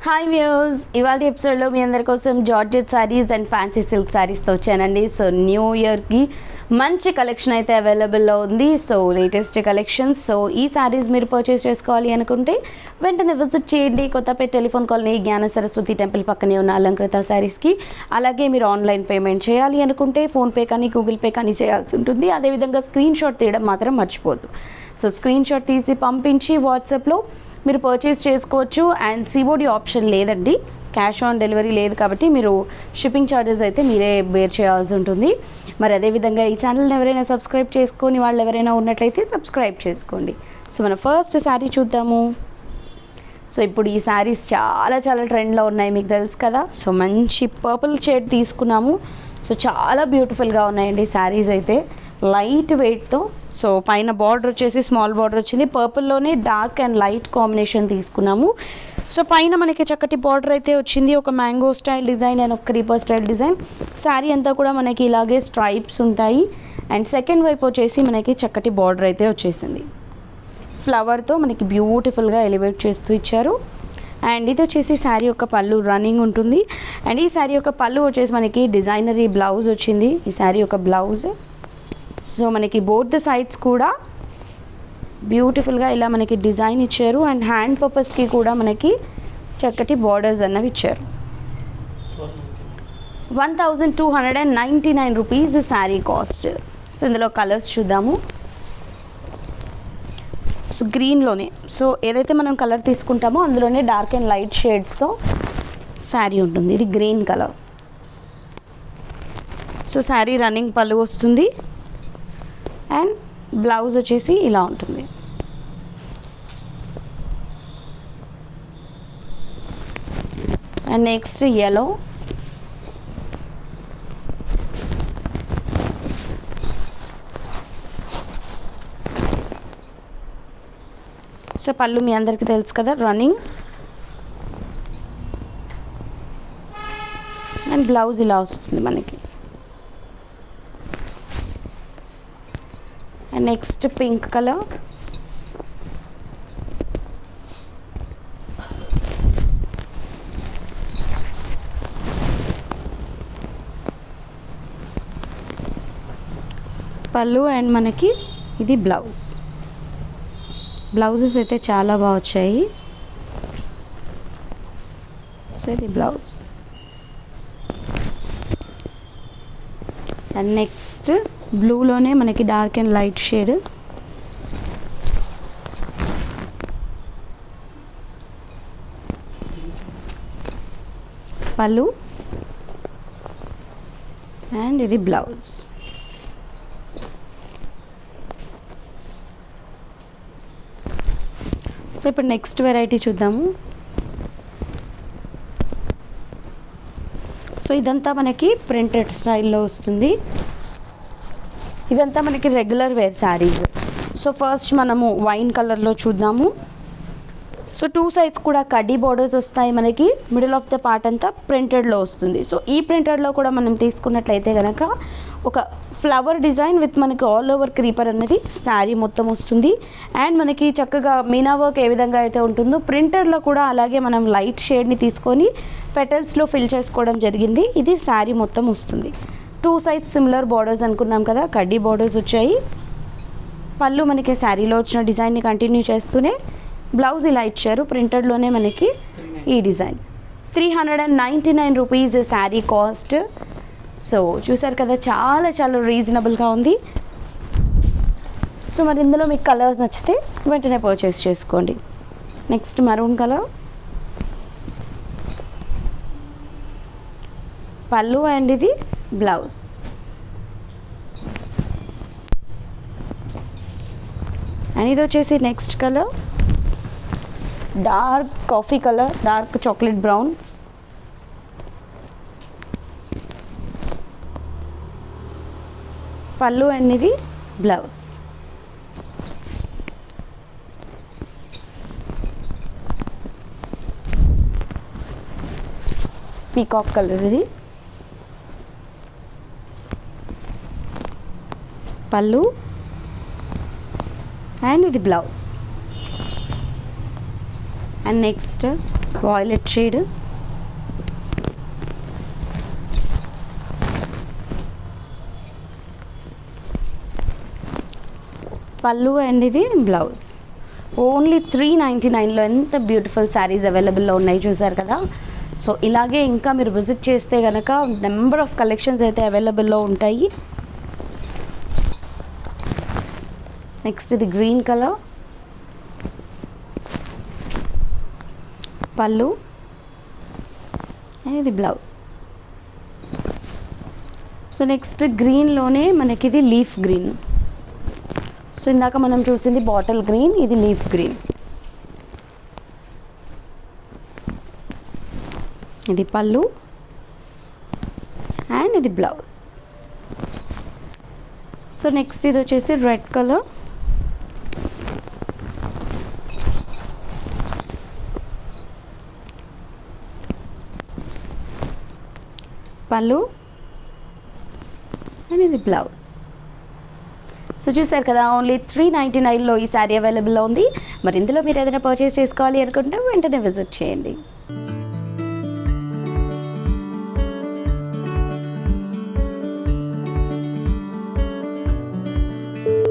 Hi views, ఇవాళ ఎపిసోడ్లో మీ అందరి కోసం georgette sarees and fancy silk శారీస్తో వచ్చానండి. సో న్యూ ఇయర్కి మంచి కలెక్షన్ అయితే అవైలబుల్లో ఉంది. So latest collections. సో ఈ శారీస్ మీరు పర్చేస్ చేసుకోవాలి అనుకుంటే వెంటనే విజిట్ చేయండి. కొత్తపేట టెలిఫోన్ కాలనీ జ్ఞాన సరస్వతి టెంపుల్ పక్కనే ఉన్న అలంకృత శారీస్కి. అలాగే మీరు ఆన్లైన్ పేమెంట్ చేయాలి అనుకుంటే ఫోన్పే కానీ గూగుల్ పే కానీ చేయాల్సి ఉంటుంది. అదేవిధంగా స్క్రీన్ షాట్ తీయడం మాత్రం మర్చిపోద్దు. సో స్క్రీన్ షాట్ తీసి పంపించి వాట్సాప్లో మీరు పర్చేస్ చేసుకోవచ్చు. అండ్ సిఓడి ఆప్షన్ లేదండి, క్యాష్ ఆన్ డెలివరీ లేదు. కాబట్టి మీరు షిప్పింగ్ ఛార్జెస్ అయితే మీరే బేర్ చేయాల్సి ఉంటుంది. మరి అదేవిధంగా ఈ ఛానల్ని ఎవరైనా సబ్స్క్రైబ్ చేసుకొని వాళ్ళు ఎవరైనా ఉన్నట్లయితే సబ్స్క్రైబ్ చేసుకోండి. సో మన ఫస్ట్ శారీ చూద్దాము. సో ఇప్పుడు ఈ శారీస్ చాలా ట్రెండ్లో ఉన్నాయి, మీకు తెలుసు కదా. సో మంచి పర్పుల్ షేడ్ తీసుకున్నాము. సో చాలా బ్యూటిఫుల్గా ఉన్నాయండి శారీస్ అయితే, లైట్ వెయిట్తో. సో పైన బార్డర్ వచ్చేసి స్మాల్ బార్డర్ వచ్చింది, పర్పుల్లోనే డార్క్ అండ్ లైట్ కాంబినేషన్ తీసుకున్నాము. సో పైన మనకి చక్కటి బార్డర్ అయితే వచ్చింది, ఒక మ్యాంగో స్టైల్ డిజైన్ అండ్ ఒక క్రీపర్ స్టైల్ డిజైన్. శారీ అంతా కూడా మనకి ఇలాగే స్ట్రైప్స్ ఉంటాయి. అండ్ సెకండ్ వైపు వచ్చేసి మనకి చక్కటి బార్డర్ అయితే వచ్చేసింది, ఫ్లవర్తో మనకి బ్యూటిఫుల్గా ఎలివేట్ చేస్తూ ఇచ్చారు. అండ్ ఇది వచ్చేసి శారీ యొక్క పళ్ళు రన్నింగ్ ఉంటుంది. అండ్ ఈ శారీ యొక్క పళ్ళు వచ్చేసి మనకి డిజైనరీ బ్లౌజ్ వచ్చింది, ఈ శారీ యొక్క బ్లౌజ్. సో మనకి బోత్ ద సైడ్స్ కూడా బ్యూటిఫుల్గా ఇలా మనకి డిజైన్ ఇచ్చారు. అండ్ హ్యాండ్ పర్పస్కి కూడా మనకి చక్కటి బార్డర్స్ అన్నవి ఇచ్చారు. 1299 రూపీస్ శారీ కాస్ట్. సో ఇందులో కలర్స్ చూద్దాము. సో గ్రీన్లోనే, సో ఏదైతే మనం కలర్ తీసుకుంటామో అందులోనే డార్క్ అండ్ లైట్ షేడ్స్తో శారీ ఉంటుంది. ఇది green colour. So sari running పళ్ళు వస్తుంది అండ్ బ్లౌజ్ వచ్చేసి ఇలా ఉంటుంది. And next yellow. సో పళ్ళు మీ అందరికీ తెలుసు కదా, రన్నింగ్. అండ్ బ్లౌజ్ ఇలా వస్తుంది మనకి. And next pink colour. పళ్ళు అండ్ మనకి ఇది బ్లౌజ్. బ్లౌజెస్ అయితే చాలా బాగా వచ్చాయి. సో ఇది బ్లౌజ్. అండ్ నెక్స్ట్ బ్లూలోనే మనకి dark and light shade. Pallu and ఇది బ్లౌజ్. సో ఇప్పుడు నెక్స్ట్ వెరైటీ చూద్దాము. సో ఇదంతా మనకి ప్రింటెడ్ స్టైల్లో వస్తుంది. ఇవంతా మనకి regular wear saris. So first మనము వైన్ కలర్లో చూద్దాము. సో టూ సైడ్స్ కూడా కడ్డీ బోర్డర్స్ వస్తాయి మనకి, మిడిల్ ఆఫ్ ద పార్ట్ అంతా ప్రింటెడ్లో వస్తుంది. సో ఈ ప్రింటెడ్లో కూడా మనం తీసుకున్నట్లయితే కనుక ఒక ఫ్లవర్ డిజైన్ విత్ మనకి ఆల్ ఓవర్ క్రీపర్ అన్నది శారీ మొత్తం వస్తుంది. అండ్ మనకి చక్కగా మీనా వర్క్ ఏ విధంగా అయితే ఉంటుందో ప్రింటెడ్లో కూడా అలాగే మనం లైట్ షేడ్ని తీసుకొని పెటల్స్లో ఫిల్ చేసుకోవడం జరిగింది. ఇది శారీ మొత్తం వస్తుంది. టూ సైడ్స్ సిమిలర్ బార్డర్స్ అనుకున్నాం కదా, కడ్డీ బార్డర్స్ వచ్చాయి. పళ్ళు మనకి శారీలో వచ్చిన డిజైన్ని కంటిన్యూ చేస్తూనే బ్లౌజ్ ఇలా ఇచ్చారు, ప్రింటెడ్లోనే మనకి ఈ design. 399 rupees sari cost. So చూసారు కదా, చాలా రీజనబుల్గా ఉంది. సో మరి ఇందులో మీకు కలర్స్ నచ్చితే వెంటనే పర్చేస్ చేసుకోండి. Next maroon colour. పళ్ళు అండ్ ఇది బ్లౌజ్. అండ్ ఇది వచ్చేసి next colour dark coffee colour, dark chocolate brown. పళ్ళు అండ్ ఇది బ్లౌజ్. పీకాక్ కలర్ ఇది. పళ్ళు అండ్ ఇది blouse. And next violet shade, pallu and ఇది బ్లౌజ్. ఓన్లీ 399లో ఎంత బ్యూటిఫుల్ శారీస్ అవైలబుల్లో ఉన్నాయి చూసారు కదా. సో ఇలాగే ఇంకా మీరు విజిట్ చేస్తే కనుక నెంబర్ ఆఫ్ కలెక్షన్స్ అయితే అవైలబుల్లో ఉంటాయి. నెక్స్ట్ ఇది గ్రీన్ కలర్, పళ్ళు అండ్ ఇది బ్లౌజ్. సో నెక్స్ట్ గ్రీన్లోనే మనకి ఇది లీఫ్ గ్రీన్. సో ఇందాక మనం చూసింది బాటిల్ గ్రీన్, ఇది లీఫ్ గ్రీన్. ఇది పళ్ళు అండ్ ఇది బ్లౌజ్. సో నెక్స్ట్ ఇది వచ్చేసి రెడ్ కలర్, పళ్ళు అండ్ ఇది బ్లౌజ్. సో చూసారు కదా, ఓన్లీ 399లో ఈ శారీ అవైలబుల్లో ఉంది. మరి ఇందులో మీరు ఏదైనా పర్చేస్ చేసుకోవాలి అనుకుంటే వెంటనే విజిట్ చేయండి.